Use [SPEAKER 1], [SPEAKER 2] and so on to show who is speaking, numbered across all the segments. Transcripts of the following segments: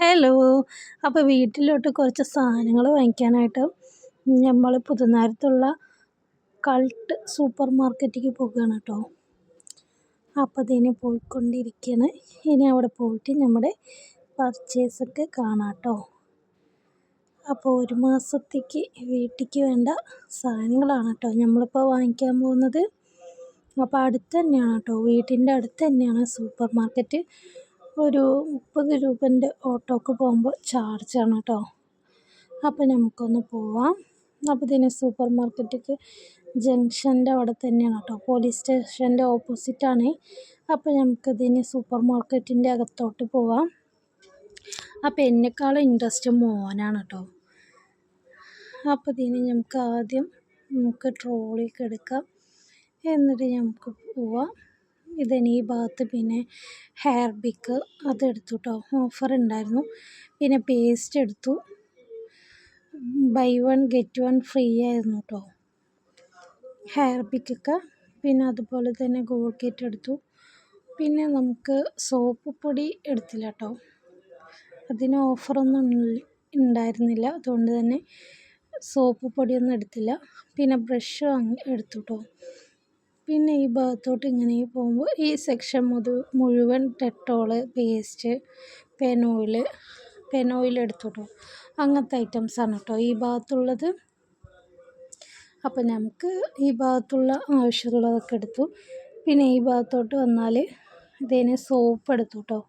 [SPEAKER 1] Hello. അപ്പോൾ വീട്ടിലോട്ട് കുറച്ച് സാധനങ്ങൾ വാങ്ങിക്കാനായിട്ട് നമ്മൾ പുതുനഗരത്തുള്ള കൾട്ട് സൂപ്പർ മാർക്കറ്റിലേക്ക് പോകുകയാണ് കേട്ടോ. അപ്പോൾ അതിന് പോയിക്കൊണ്ടിരിക്കുകയാണ്. ഇനി അവിടെ പോയിട്ട് നമ്മുടെ പർച്ചേസൊക്കെ കാണാം കേട്ടോ. അപ്പോൾ ഒരു മാസത്തേക്ക് വീട്ടിലേക്ക് വേണ്ട സാധനങ്ങളാണ് കേട്ടോ നമ്മളിപ്പോൾ വാങ്ങിക്കാൻ പോകുന്നത്. അപ്പോൾ അടുത്ത് തന്നെയാണ് കേട്ടോ, വീട്ടിൻ്റെ അടുത്ത് തന്നെയാണ് സൂപ്പർ മാർക്കറ്റ്. ഒരു 30 രൂപൻ്റെ ഓട്ടോക്ക് പോകുമ്പോൾ ചാർജാണ് കേട്ടോ. അപ്പോൾ നമുക്കൊന്ന് പോവാം. അപ്പോൾ ഇതിന് സൂപ്പർ മാർക്കറ്റിക്ക് ജംഗ്ഷൻ്റെ അവിടെ തന്നെയാണ് കേട്ടോ, പോലീസ് സ്റ്റേഷൻ്റെ ഓപ്പോസിറ്റാണ്. അപ്പോൾ നമുക്കിതിന് സൂപ്പർ മാർക്കറ്റിൻ്റെ അകത്തോട്ട് പോവാം. അപ്പോൾ എന്നെക്കാളും ഇൻട്രസ്റ്റ് മോനാണ് കേട്ടോ. അപ്പോൾ ഇതിന് നമുക്ക് ആദ്യം ട്രോളിയൊക്കെ എടുക്കാം, എന്നിട്ട് നമുക്ക് പോവാം. ഇതിന് ഈ ഭാഗത്ത് പിന്നെ ഹെയർ ബിക്ക് അതെടുത്തു കേട്ടോ, ഓഫർ ഉണ്ടായിരുന്നു. പിന്നെ പേസ്റ്റ് എടുത്തു, ബൈ 1 ഗെറ്റ് 1 ഫ്രീ ആയിരുന്നു കേട്ടോ ഹെയർ ബിക്കൊക്കെ. പിന്നെ അതുപോലെ തന്നെ കോൾഗേറ്റ് എടുത്തു. പിന്നെ നമുക്ക് സോപ്പ് പൊടി എടുത്തില്ല കേട്ടോ, അതിന് ഓഫറൊന്നും ഉണ്ടായിരുന്നില്ല, അതുകൊണ്ട് തന്നെ സോപ്പ് പൊടിയൊന്നും എടുത്തില്ല. പിന്നെ ബ്രഷ് എടുത്തു കേട്ടോ. പിന്നെ ഈ ഭാഗത്തോട്ട് ഇങ്ങനെ പോകുമ്പോൾ ഈ സെക്ഷൻ മുഴുവൻ ഡെറ്റോള്, പേസ്റ്റ്, പെനോയിൽ എടുത്തു കേട്ടോ. അങ്ങനത്തെ ഐറ്റംസാണ് കേട്ടോ ഈ ഭാഗത്തുള്ളത്. അപ്പം നമുക്ക് ഈ ഭാഗത്തുള്ള ആവശ്യമുള്ളതൊക്കെ എടുത്തു. പിന്നെ ഈ ഭാഗത്തോട്ട് വന്നാൽ ഇതിന് സോപ്പ് എടുത്തു കേട്ടോ.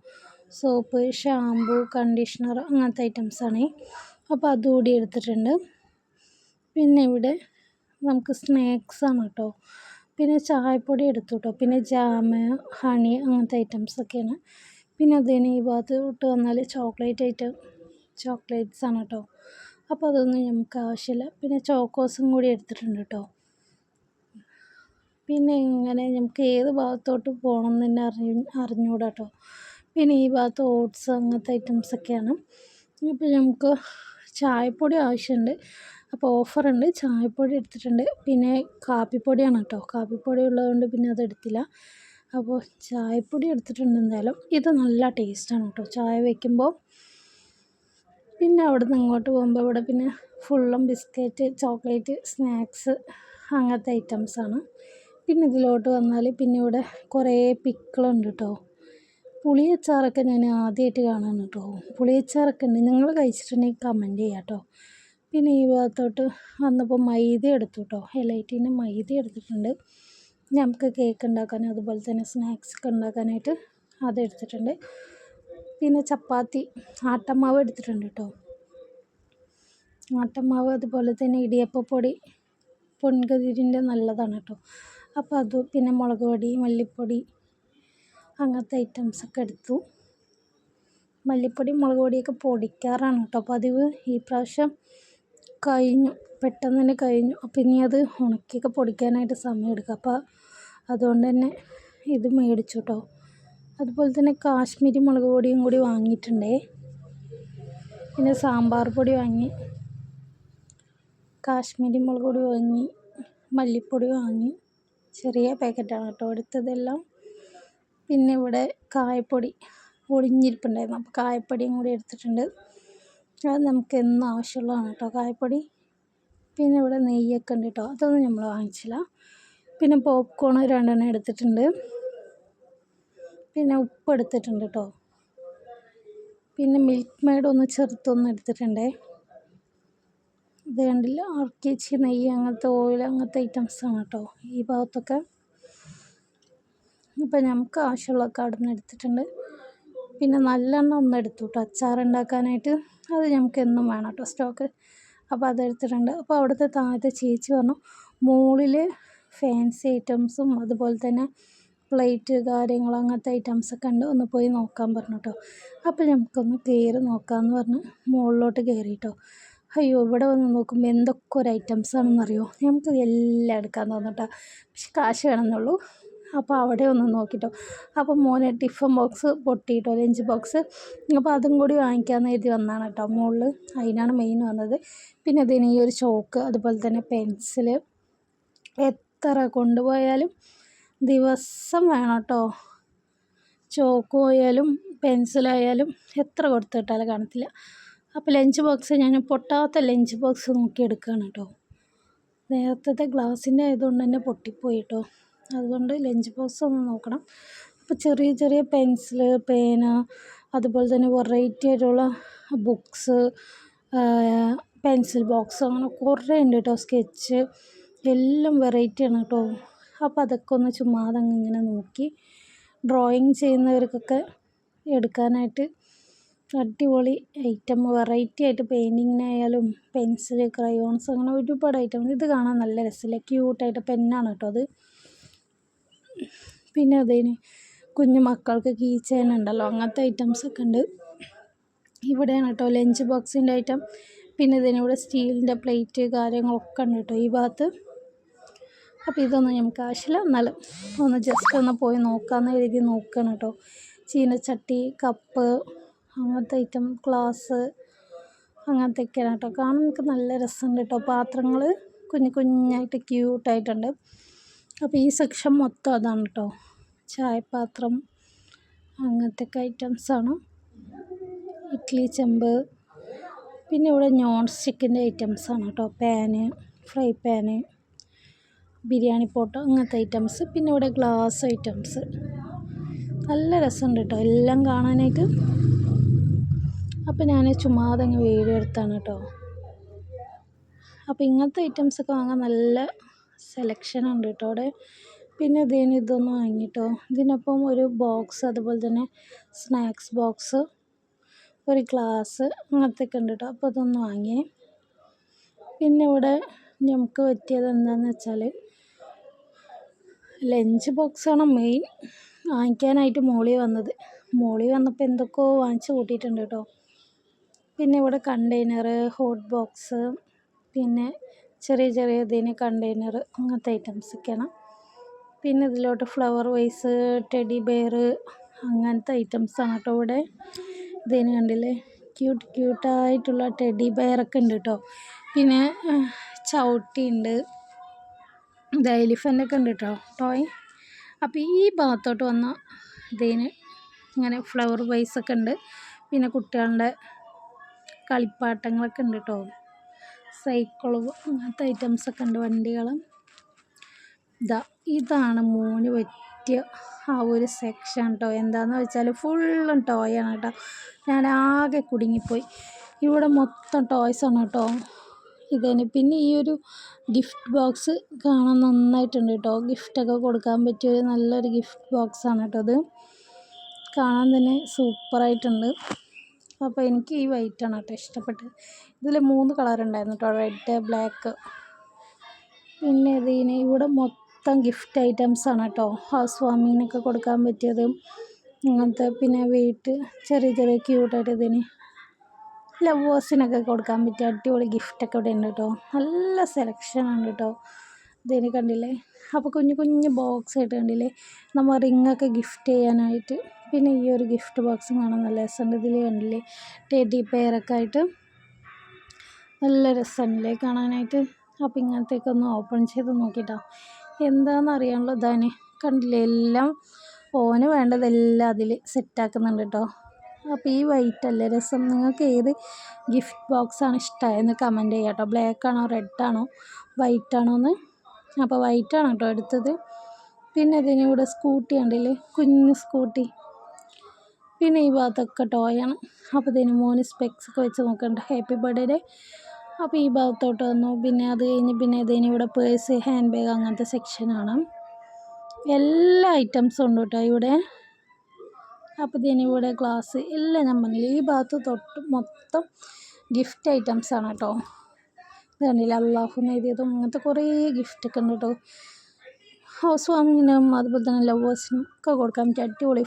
[SPEAKER 1] സോപ്പ്, ഷാമ്പു, കണ്ടീഷണർ അങ്ങനത്തെ ഐറ്റംസാണ്. അപ്പോൾ അതുകൂടി എടുത്തിട്ടുണ്ട്. പിന്നെ ഇവിടെ നമുക്ക് സ്നാക്സാണ് കേട്ടോ. പിന്നെ ചായപ്പൊടി എടുത്തു കേട്ടോ. പിന്നെ ജാമ്, ഹണി അങ്ങനത്തെ ഐറ്റംസൊക്കെയാണ്. പിന്നെ അതിന് ഈ ഭാഗത്തോട്ട് വന്നാൽ ചോക്ലേറ്റ്സാണ് കേട്ടോ. അപ്പോൾ അതൊന്നും നമുക്ക് ആവശ്യമില്ല. പിന്നെ ചോക്കോസും കൂടി എടുത്തിട്ടുണ്ട് കേട്ടോ. പിന്നെ ഇങ്ങനെ നമുക്ക് ഏത് ഭാഗത്തോട്ട് പോകണം എന്ന് തന്നെ അറിഞ്ഞൂടാ കേട്ടോ. പിന്നെ ഈ ഭാഗത്ത് ഓട്സ് അങ്ങനത്തെ ഐറ്റംസൊക്കെയാണ്. അപ്പോൾ നമുക്ക് ചായപ്പൊടി ആവശ്യമുണ്ട്, അപ്പോൾ ഓഫറുണ്ട്, ചായപ്പൊടി എടുത്തിട്ടുണ്ട്. പിന്നെ കാപ്പിപ്പൊടിയാണ് കേട്ടോ, കാപ്പിപ്പൊടി ഉള്ളതുകൊണ്ട് പിന്നെ അതെടുത്തില്ല. അപ്പോൾ ചായപ്പൊടി എടുത്തിട്ടുണ്ട് എന്തായാലും. ഇത് നല്ല ടേസ്റ്റാണ് കേട്ടോ ചായ വയ്ക്കുമ്പോൾ. പിന്നെ അവിടെ നിന്ന് ഇങ്ങോട്ട് പോകുമ്പോൾ ഇവിടെ പിന്നെ ഫുള്ളും ബിസ്ക്കറ്റ്, ചോക്ലേറ്റ്, സ്നാക്സ് അങ്ങനത്തെ ഐറ്റംസാണ്. പിന്നെ ഇതിലോട്ട് വന്നാൽ പിന്നെ ഇവിടെ കുറേ പിക്കിളുണ്ട് കേട്ടോ. പുളിയച്ചാറൊക്കെ ഞാൻ ആദ്യമായിട്ട് കാണുകയാണ് കേട്ടോ. പുളിയച്ചാറൊക്കെ ഉണ്ട്, നിങ്ങൾ കഴിച്ചിട്ടുണ്ടെങ്കിൽ കമൻറ്റ് ചെയ്യാം കേട്ടോ. പിന്നെ ഈ ഭാഗത്തോട്ട് വന്നപ്പോൾ മൈദ എടുത്തു കേട്ടോ, എലൈറ്റിന് മൈദ എടുത്തിട്ടുണ്ട്. നമുക്ക് കേക്ക് ഉണ്ടാക്കാനും അതുപോലെ തന്നെ സ്നാക്സ് ഒക്കെ ഉണ്ടാക്കാനായിട്ട് അതെടുത്തിട്ടുണ്ട്. പിന്നെ ചപ്പാത്തി, ആട്ടമാവ് എടുത്തിട്ടുണ്ട് കേട്ടോ. ആട്ടമാവ് അതുപോലെ തന്നെ ഇടിയപ്പപ്പൊടി, പൊൻകതിരിൻ്റെ നല്ലതാണ് കേട്ടോ. അപ്പോൾ അത് പിന്നെ മുളക് പൊടി, മല്ലിപ്പൊടി അങ്ങനത്തെ ഐറ്റംസൊക്കെ എടുത്തു. മല്ലിപ്പൊടി, മുളക് പൊടിയൊക്കെ പൊടിക്കാറാണ് കേട്ടോ പതിവ്. ഈ പ്രാവശ്യം കഴിഞ്ഞു, പെട്ടെന്ന് തന്നെ കഴിഞ്ഞു. അപ്പോൾ ഇനി അത് ഉണക്കിയൊക്കെ പൊടിക്കാനായിട്ട് സമയമെടുക്കും. അപ്പോൾ അതുകൊണ്ട് തന്നെ ഇത് മേടിച്ചു കേട്ടോ. അതുപോലെ തന്നെ കാശ്മീരി മുളക് പൊടിയും കൂടി വാങ്ങിയിട്ടുണ്ടേ. പിന്നെ സാമ്പാർ പൊടി വാങ്ങി, കാശ്മീരി മുളക് പൊടി വാങ്ങി, മല്ലിപ്പൊടി വാങ്ങി. ചെറിയ പാക്കറ്റാണ് കേട്ടോ എടുത്തതെല്ലാം. പിന്നെ ഇവിടെ കായപ്പൊടി ഒളിഞ്ഞിരിപ്പുണ്ടായിരുന്നു, അപ്പോൾ കായപ്പൊടിയും കൂടി എടുത്തിട്ടുണ്ട്. അത് നമുക്ക് എന്നും ആവശ്യമുള്ളതാണ് കേട്ടോ കായപ്പൊടി. പിന്നെ ഇവിടെ നെയ്യൊക്കെ ഉണ്ട് കേട്ടോ, അതൊന്നും നമ്മൾ വാങ്ങിച്ചില്ല. പിന്നെ പോപ്കോൺ 2 എണ്ണം എടുത്തിട്ടുണ്ട്. പിന്നെ ഉപ്പ് എടുത്തിട്ടുണ്ട് കേട്ടോ. പിന്നെ മിൽക്ക് മെയ്ഡ് ഒന്ന് ചെറുത്തൊന്നും എടുത്തിട്ടുണ്ടേ. ഇത് കണ്ടില്ല, ആർക്കേച്ചി നെയ്യ്, അങ്ങനത്തെ ഓയിൽ, അങ്ങനത്തെ ഐറ്റംസാണ് കേട്ടോ ഈ ഭാഗത്തൊക്കെ. ഇപ്പം നമുക്ക് ആവശ്യമുള്ളതൊക്കെ അവിടെ നിന്ന് എടുത്തിട്ടുണ്ട്. പിന്നെ നല്ലെണ്ണ ഒന്ന് എടുത്തു കേട്ടോ, അച്ചാറുണ്ടാക്കാനായിട്ട്. അത് നമുക്ക് എന്നും വേണം കേട്ടോ സ്റ്റോക്ക്. അപ്പോൾ അതെടുത്തിട്ടുണ്ട്. അപ്പോൾ അവിടുത്തെ താഴത്തെ ചേച്ചി പറഞ്ഞു മുകളിൽ ഫാൻസി ഐറ്റംസും അതുപോലെ തന്നെ പ്ലേറ്റ് കാര്യങ്ങൾ അങ്ങനത്തെ ഐറ്റംസൊക്കെ ഉണ്ട്, ഒന്ന് പോയി നോക്കാൻ പറഞ്ഞു കേട്ടോ. അപ്പോൾ നമുക്കൊന്ന് കയറി നോക്കാമെന്ന് പറഞ്ഞ് മുകളിലോട്ട് കയറി കേട്ടോ. അയ്യോ, ഇവിടെ വന്ന് നോക്കുമ്പോൾ എന്തൊക്കെ ഒരു ഐറ്റംസാണെന്നറിയോ, നമുക്ക് എല്ലാം എടുക്കാൻ തോന്നട്ടോ, പക്ഷെ കാശ് വേണമെന്നുള്ളൂ. അപ്പോൾ അവിടെ ഒന്ന് നോക്കിട്ടോ. അപ്പോൾ മോനെ ടിഫിൻ ബോക്സ് പൊട്ടിയിട്ടോ, ലഞ്ച് ബോക്സ്. അപ്പോൾ അതും കൂടി വാങ്ങിക്കാമെന്ന് എഴുതി വന്നതാണ് കേട്ടോ മുകളിൽ, അതിനാണ് മെയിൻ വന്നത്. പിന്നെ ഇതിന് ഈ ഒരു ചോക്ക്, അതുപോലെ തന്നെ പെൻസില്, എത്ര കൊണ്ടുപോയാലും ദിവസം വേണം കേട്ടോ. ചോക്കോ ആയാലും പെൻസിലായാലും എത്ര കൊടുത്തിട്ടാലും കാണത്തില്ല. അപ്പോൾ ലഞ്ച് ബോക്സ് ഞാൻ പൊട്ടാത്ത ലഞ്ച് ബോക്സ് നോക്കി എടുക്കുകയാണ് കേട്ടോ. നേരത്തെ ഗ്ലാസിൻ്റെ ആയതുകൊണ്ട് തന്നെ പൊട്ടിപ്പോയി കേട്ടോ. അതുകൊണ്ട് ലഞ്ച് ബോക്സ് ഒന്ന് നോക്കണം. അപ്പോൾ ചെറിയ ചെറിയ പെൻസിൽ, പേന, അതുപോലെ തന്നെ വെറൈറ്റി ആയിട്ടുള്ള ബുക്സ്, പെൻസിൽ ബോക്സ്, അങ്ങനെ കുറേ ഉണ്ട് കേട്ടോ. സ്കെച്ച് എല്ലാം വെറൈറ്റിയാണ് കേട്ടോ. അപ്പോൾ അതൊക്കെ ഒന്ന് ചുമ്മാതെ ഇങ്ങനെ നോക്കി ഡ്രോയിങ് ചെയ്യുന്നവർക്കൊക്കെ എടുക്കാനായിട്ട് അടിപൊളി ഐറ്റം, വെറൈറ്റി ആയിട്ട് പെയിൻറ്റിങ്ങിനായാലും പെൻസിൽ, ക്രയോൺസ്, അങ്ങനെ ഒരുപാട് ഐറ്റം. ഇത് കാണാൻ നല്ല രസമില്ല, ക്യൂട്ടായിട്ട് പെന്നാണ് കേട്ടോ അത്. പിന്നെ അതിന് കുഞ്ഞു മക്കൾക്ക് കീ ചെയിൻ ഉണ്ടല്ലോ, അങ്ങനത്തെ ഐറ്റംസൊക്കെ ഉണ്ട്. ഇവിടെയാണ് കേട്ടോ ലഞ്ച് ബോക്സിൻ്റെ ഐറ്റം. പിന്നെ ഇതിനിവിടെ സ്റ്റീലിൻ്റെ പ്ലേറ്റ് കാര്യങ്ങളൊക്കെ ഉണ്ട് കേട്ടോ ഈ ഭാഗത്ത്. അപ്പോൾ ഇതൊന്നും നമുക്ക് ആവശ്യമില്ല, എന്നാലും ഒന്ന് ജസ്റ്റ് ഒന്ന് പോയി നോക്കാമെന്ന് എഴുതി നോക്കണം കേട്ടോ. ചീനച്ചട്ടി, കപ്പ്, അങ്ങനത്തെ ഐറ്റം, ഗ്ലാസ്, അങ്ങനത്തെയൊക്കെയാണ് കേട്ടോ. കാണാൻ നമുക്ക് നല്ല രസമുണ്ട് കേട്ടോ. പാത്രങ്ങൾ കുഞ്ഞു കുഞ്ഞായിട്ട് ക്യൂട്ടായിട്ടുണ്ട്. അപ്പോൾ ഈ സെക്ഷൻ മൊത്തം അതാണ് കേട്ടോ. ചായപാത്രം, അങ്ങനത്തെയൊക്കെ ഐറ്റംസാണ്. ഇഡ്ഡലി ചെമ്പ്, പിന്നെ ഇവിടെ നോൺ സ്റ്റിക്കിൻ്റെ ഐറ്റംസാണ് കേട്ടോ. PAN, fry PAN, biryani pot, അങ്ങനത്തെ ഐറ്റംസ്. പിന്നെ ഇവിടെ ഗ്ലാസ് ഐറ്റംസ്. നല്ല രസമുണ്ട് കേട്ടോ എല്ലാം കാണാനായിട്ട്. അപ്പോൾ ഞാൻ ചുമ്മാതെ അങ്ങ് വീഡിയോ എടുത്താണ് കേട്ടോ. അപ്പോൾ ഇങ്ങനത്തെ ഐറ്റംസൊക്കെ വാങ്ങാൻ നല്ല സെലക്ഷൻ ഉണ്ട് കേട്ടോ അവിടെ. പിന്നെ ഇതൊന്ന് വാങ്ങിട്ടോ. ഇതിനൊപ്പം ഒരു ബോക്സ്, അതുപോലെ തന്നെ സ്നാക്സ് ബോക്സ്, ഒരു ഗ്ലാസ്, അങ്ങനത്തെയൊക്കെ ഉണ്ട് കേട്ടോ. അപ്പോൾ അതൊന്ന് വാങ്ങിയേ. പിന്നെ ഇവിടെ നമുക്ക് പറ്റിയത് എന്താണെന്ന് വെച്ചാൽ ലഞ്ച് ബോക്സാണ് മെയിൻ വാങ്ങിക്കാനായിട്ട് മോളി വന്നപ്പോൾ എന്തൊക്കെയോ വാങ്ങിച്ച് കൂട്ടിയിട്ടുണ്ട് കേട്ടോ. പിന്നെ ഇവിടെ കണ്ടെയ്നർ, ഹോട്ട് ബോക്സ്, പിന്നെ ചെറിയ ചെറിയ ഇതിന് കണ്ടെയ്നർ, അങ്ങനത്തെ ഐറ്റംസൊക്കെയാണ്. പിന്നെ ഇതിലോട്ട് ഫ്ലവർ വൈസ്, ടെഡി ബെയർ, അങ്ങനത്തെ ഐറ്റംസാണ് കേട്ടോ ഇവിടെ. ഇതിന് കണ്ടില്ലേ, ക്യൂട്ടായിട്ടുള്ള ടെഡി ബെയറൊക്കെ ഉണ്ട് കേട്ടോ. പിന്നെ ചവിട്ടി ഉണ്ട്, ഇത് എലിഫൻ്റൊക്കെ ഉണ്ട് കേട്ടോ ടോയ്. അപ്പോൾ ഈ ഭാഗത്തോട്ട് വന്ന ഇതിന് ഇങ്ങനെ ഫ്ലവർ വൈസൊക്കെ ഉണ്ട്. പിന്നെ കുട്ടികളുടെ കളിപ്പാട്ടങ്ങളൊക്കെ ഉണ്ട് കേട്ടോ. സൈക്കിള്, അങ്ങനത്തെ ഐറ്റംസൊക്കെ ഉണ്ട്, വണ്ടികൾ. ഇതാണ് മോന് പറ്റിയ ആ ഒരു സെക്ഷൻ കേട്ടോ. എന്താണെന്ന് വെച്ചാൽ ഫുള്ളും ടോയാണ് കേട്ടോ. ഞാൻ ആകെ കുടുങ്ങിപ്പോയി. ഇവിടെ മൊത്തം ടോയ്സാണ് കേട്ടോ ഇതിന്. പിന്നെ ഈ ഒരു ഗിഫ്റ്റ് ബോക്സ് കാണാൻ നന്നായിട്ടുണ്ട് കേട്ടോ. ഗിഫ്റ്റൊക്കെ കൊടുക്കാൻ പറ്റിയൊരു നല്ലൊരു ഗിഫ്റ്റ് ബോക്സാണ് കേട്ടോ ഇത്. കാണാൻ തന്നെ സൂപ്പറായിട്ടുണ്ട്. അപ്പോൾ എനിക്ക് ഈ വൈറ്റാണ് കേട്ടോ ഇഷ്ടപ്പെട്ടത്. ഇതിൽ 3 കളറുണ്ടായിരുന്നു കേട്ടോ, റെഡ്, ബ്ലാക്ക്. പിന്നെ ഇവിടെ മൊത്തം ഗിഫ്റ്റ് ഐറ്റംസാണ് കേട്ടോ. ഹൗസ് വാമിങ്ങിനൊക്കെ കൊടുക്കാൻ പറ്റിയത് അങ്ങനത്തെ. പിന്നെ ചെറിയ ചെറിയ ക്യൂട്ടായിട്ട് ഇതിന് ലവേഴ്സിനൊക്കെ കൊടുക്കാൻ പറ്റിയ അടിപൊളി ഗിഫ്റ്റൊക്കെ ഇവിടെ ഉണ്ട് കേട്ടോ. നല്ല സെലക്ഷനാണ് കേട്ടോ ഇതിന്, കണ്ടില്ലേ. അപ്പോൾ കുഞ്ഞു കുഞ്ഞു ബോക്സ് ആയിട്ട് കണ്ടില്ലേ, നമ്മൾ റിങ്ങൊക്കെ ഗിഫ്റ്റ് ചെയ്യാനായിട്ട്. പിന്നെ ഈ ഒരു ഗിഫ്റ്റ് ബോക്സ് കാണാൻ നല്ല രസമുണ്ട്. ഇതിൽ കണ്ടില്ലേ ടെഡി പെയറൊക്കെ ആയിട്ട് നല്ല രസമുണ്ടല്ലേ കാണാനായിട്ട്. അപ്പോൾ ഇങ്ങനത്തെയൊക്കെ ഒന്ന് ഓപ്പൺ ചെയ്ത് നോക്കിയിട്ടോ എന്താണെന്ന് അറിയാനുള്ള ഇതാണ്. കണ്ടില്ലേ, എല്ലാം ഓന് വേണ്ടതെല്ലാം അതിൽ സെറ്റാക്കുന്നുണ്ട് കേട്ടോ. അപ്പോൾ ഈ വൈറ്റ് അല്ലേ രസം. നിങ്ങൾക്ക് ഏത് ഗിഫ്റ്റ് ബോക്സാണ് ഇഷ്ടമായെന്ന് കമൻറ്റ് ചെയ്യാം കേട്ടോ. ബ്ലാക്കാണോ, റെഡാണോ, വൈറ്റാണോ എന്ന്. അപ്പോൾ വൈറ്റാണ് കേട്ടോ എടുത്തത്. പിന്നെ ഇതിനിവിടെ സ്കൂട്ടി കണ്ടില്ലേ, കുഞ്ഞു സ്കൂട്ടി. പിന്നെ ഈ ഭാഗത്തൊക്കെ ടോയാണ്. അപ്പോൾ ഇതിന് മോന് സ്പെക്സൊക്കെ വെച്ച് നോക്കണ്ട, ഹാപ്പി ബർത്ത്ഡേ. അപ്പോൾ ഈ ഭാഗത്തോട്ട് വന്നു. പിന്നെ അത് കഴിഞ്ഞ് പിന്നെ ഇതിനിവിടെ പേഴ്സ്, ഹാൻഡ് ബാഗ്, അങ്ങനത്തെ സെക്ഷനാണ്. എല്ലാ ഐറ്റംസും ഉണ്ട് കേട്ടോ ഇവിടെ. അപ്പോൾ ഇതിനിവിടെ ഗ്ലാസ് എല്ലാം ഞാൻ പറഞ്ഞില്ല. ഈ ഭാഗത്ത് തൊട്ട് മൊത്തം ഗിഫ്റ്റ് ഐറ്റംസാണ് കേട്ടോ. ഇത് കണ്ടില്ല, അള്ളാഹു എഴുതിയതും അങ്ങനത്തെ കുറേ ഗിഫ്റ്റൊക്കെ ഉണ്ട് കേട്ടോ. ഹൗസ് വാമിങ്ങിനും അതുപോലെ തന്നെ ലവേഴ്സിനും ഒക്കെ കൊടുക്കാൻ പറ്റിയ അടിപൊളി,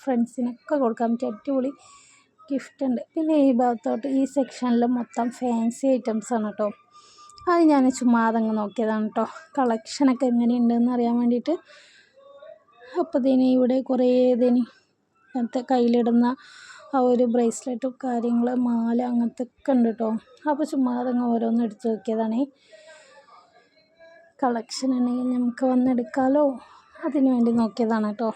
[SPEAKER 1] ഫ്രണ്ട്സിനൊക്കെ കൊടുക്കാൻ പറ്റിയ അടിപൊളി ഗിഫ്റ്റ് ഉണ്ട്. പിന്നെ ഈ ഭാഗത്തോട്ട് ഈ സെക്ഷനിൽ മൊത്തം ഫാൻസി ഐറ്റംസാണ് കേട്ടോ. അത് ഞാൻ ചുമ്മാതങ്ങ് നോക്കിയതാണ് കേട്ടോ, കളക്ഷനൊക്കെ എങ്ങനെയുണ്ടെന്ന് അറിയാൻ വേണ്ടിയിട്ട്. അപ്പോൾ ഇവിടെ കുറേ അങ്ങനത്തെ കയ്യിലിടുന്ന ആ ഒരു ബ്രേസ്ലെറ്റും കാര്യങ്ങൾ, മാല, അങ്ങനത്തെ ഒക്കെ ഉണ്ട് കേട്ടോ. അപ്പോൾ ചുമ്മാതങ്ങ് ഓരോന്നും എടുത്ത് നോക്കിയതാണേ. കളക്ഷൻ ഉണ്ടെങ്കിൽ നമുക്ക് വന്നെടുക്കാമല്ലോ, അതിന് വേണ്ടി നോക്കിയതാണ് കേട്ടോ.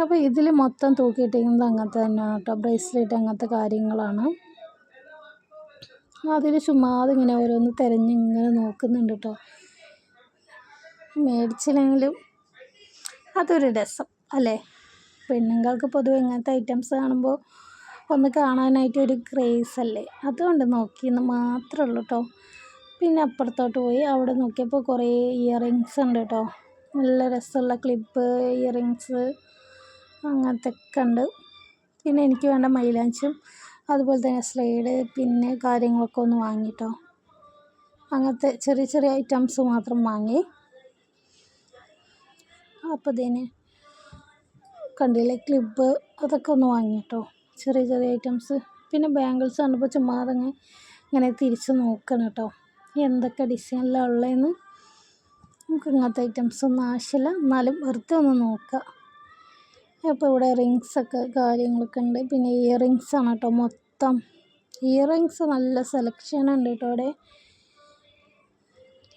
[SPEAKER 1] അപ്പോൾ ഇതിൽ മൊത്തം തൂക്കിയിട്ടിരിക്കുന്നത് അങ്ങനത്തെ തന്നെയാണ് കേട്ടോ, ബ്രേസ്ലെറ്റ് അങ്ങനത്തെ കാര്യങ്ങളാണ്. അതിൽ ചുമ്മാതെ ഇങ്ങനെ ഓരോന്ന് തിരഞ്ഞിങ്ങനെ നോക്കുന്നുണ്ട് കേട്ടോ. മേടിച്ചില്ലെങ്കിലും അതൊരു രസം അല്ലേ? പെണ്ണുങ്ങൾക്ക് പൊതുവെ ഇങ്ങനത്തെ ഐറ്റംസ് കാണുമ്പോൾ ഒന്ന് കാണാനായിട്ട് ഒരു ക്രേസ് അല്ലേ, അതുകൊണ്ട് നോക്കിയെന്ന് മാത്രമേ ഉള്ളൂ കേട്ടോ. പിന്നെ അപ്പുറത്തോട്ട് പോയി അവിടെ നോക്കിയപ്പോൾ കുറേ ഇയറിങ്സ് ഉണ്ട് കേട്ടോ. നല്ല രസമുള്ള ക്ലിപ്പ്, ഇയറിങ്സ് അങ്ങനത്തെ ഒക്കെ ഉണ്ട്. പിന്നെ എനിക്ക് വേണ്ട മൈലാഞ്ചും അതുപോലെ തന്നെ സ്ലൈഡ് പിന്നെ കാര്യങ്ങളൊക്കെ ഒന്ന് വാങ്ങിട്ടോ. അങ്ങനത്തെ ചെറിയ ചെറിയ ഐറ്റംസ് മാത്രം വാങ്ങി. അപ്പോൾ ഇതിന് കണ്ടില്ലേ ക്ലിപ്പ്, അതൊക്കെ ഒന്ന് വാങ്ങിട്ടോ, ചെറിയ ചെറിയ ഐറ്റംസ്. പിന്നെ ബാംഗിൾസ് കണ്ടപ്പോൾ ചുമ്മാതെ ഇങ്ങനെ തിരിച്ച് നോക്കണം കേട്ടോ, എന്തൊക്കെ ഡിസൈനിലാണ് ഉള്ളതെന്ന്. നമുക്ക് ഇങ്ങനത്തെ ഐറ്റംസ് ഒന്നും ആവശ്യമില്ല, എന്നാലും വെറുതെ ഒന്ന് നോക്കുക. അപ്പോൾ ഇവിടെ റിങ്സൊക്കെ കാര്യങ്ങളൊക്കെ ഉണ്ട്. പിന്നെ ഇയറിങ്സ് ആണ് കേട്ടോ, മൊത്തം ഇയറിങ്സ് നല്ല സെലക്ഷൻ ഉണ്ട് കേട്ടോ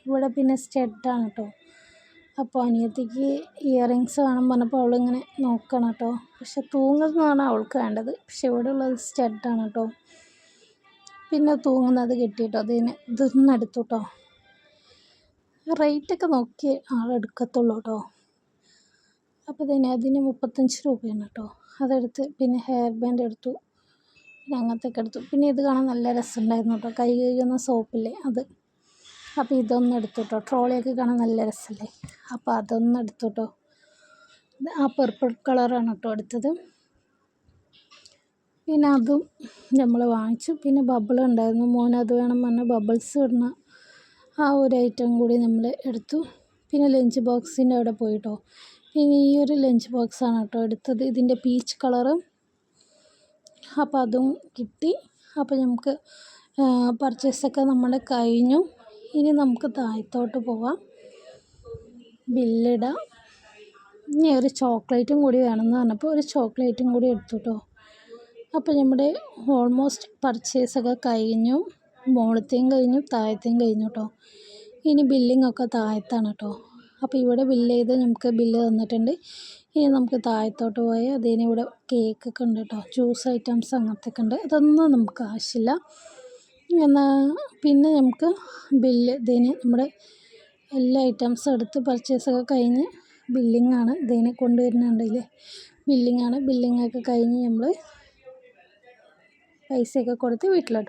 [SPEAKER 1] ഇവിടെ. പിന്നെ സ്റ്റഡാണ് കേട്ടോ. അപ്പോൾ അനിയത്തിക്ക് ഇയറിങ്സ് വേണം പറഞ്ഞപ്പോൾ അവളിങ്ങനെ നോക്കണം കേട്ടോ. പക്ഷെ തൂങ്ങുന്നതാണ് അവൾക്ക് വേണ്ടത്, പക്ഷെ ഇവിടെ ഉള്ളത് സ്റ്റഡാണ് കേട്ടോ. പിന്നെ തൂങ്ങുന്നത് കിട്ടിയിട്ടോ, ഇതൊന്നും എടുത്തു കേട്ടോ. റേറ്റൊക്കെ നോക്കി ആളെടുക്കത്തുള്ളൂ കേട്ടോ. അപ്പോൾ അതിന് 35 രൂപയാണ് കേട്ടോ. അതെടുത്ത് പിന്നെ ഹെയർ ബാൻഡ് എടുത്തു, പിന്നെ അങ്ങനത്തെ ഒക്കെ എടുത്തു. പിന്നെ ഇത് കാണാൻ നല്ല രസമുണ്ടായിരുന്നു കേട്ടോ, കൈ കഴുകുന്ന സോപ്പില്ലേ അത്. അപ്പോൾ ഇതൊന്നും എടുത്തു കേട്ടോ, ട്രോളിയൊക്കെ കാണാൻ നല്ല രസമല്ലേ, അപ്പോൾ അതൊന്നും എടുത്തു കേട്ടോ. ആ പർപ്പിൾ കളറാണ് കേട്ടോ എടുത്തത്. പിന്നെ അതും നമ്മൾ വാങ്ങിച്ചു. പിന്നെ ബബിൾ ഉണ്ടായിരുന്നു, മോനത് വേണം പറഞ്ഞ് ബബിൾസ് ഇടുന്ന ആ ഒരു ഐറ്റം കൂടി നമ്മൾ എടുത്തു. പിന്നെ ലഞ്ച് ബോക്സിൻ്റെ അവിടെ പോയിട്ടോ. പിന്നെ ഈ ഒരു ലഞ്ച് ബോക്സാണ് കേട്ടോ എടുത്തത്, ഇതിൻ്റെ പീച്ച് കളറ്. അപ്പോൾ അതും കിട്ടി. അപ്പോൾ നമുക്ക് പർച്ചേസൊക്കെ നമ്മുടെ കഴിഞ്ഞു. ഇനി നമുക്ക് താഴത്തോട്ട് പോവാം, ബില്ലിടാം. ഇനി ഒരു ചോക്ലേറ്റും കൂടി വേണമെന്ന് പറഞ്ഞപ്പോൾ ഒരു ചോക്ലേറ്റും കൂടി എടുത്തു കേട്ടോ. അപ്പോൾ നമ്മുടെ ഓൾമോസ്റ്റ് പർച്ചേസൊക്കെ കഴിഞ്ഞു, മുകളിലത്തെയും കഴിഞ്ഞു താഴത്തെയും കഴിഞ്ഞു കേട്ടോ. ഇനി ബില്ലിങ്ങൊക്കെ താഴത്താണ് കേട്ടോ. അപ്പോൾ ഇവിടെ ബില്ല് ചെയ്ത് നമുക്ക് ബില്ല് തന്നിട്ടുണ്ട്. ഇനി നമുക്ക് താഴത്തോട്ട് പോയാൽ അതിന് ഇവിടെ കേക്കൊക്കെ ഉണ്ട് കേട്ടോ, ജ്യൂസ് ഐറ്റംസ് അങ്ങനത്തെ ഒക്കെ ഉണ്ട്. അതൊന്നും നമുക്ക് ആവശ്യമില്ല. പിന്നെ നമുക്ക് ബില്ല് നമ്മുടെ എല്ലാ ഐറ്റംസും എടുത്ത് പർച്ചേസൊക്കെ കഴിഞ്ഞ് ബില്ലിങ്ങാണ് കൊണ്ടുവരുന്നുണ്ടല്ലേ, ബില്ലിങ്ങാണ്. ബില്ലിങ്ങൊക്കെ കഴിഞ്ഞ് നമ്മൾ പൈസയൊക്കെ കൊടുത്ത് വീട്ടിലോട്ട്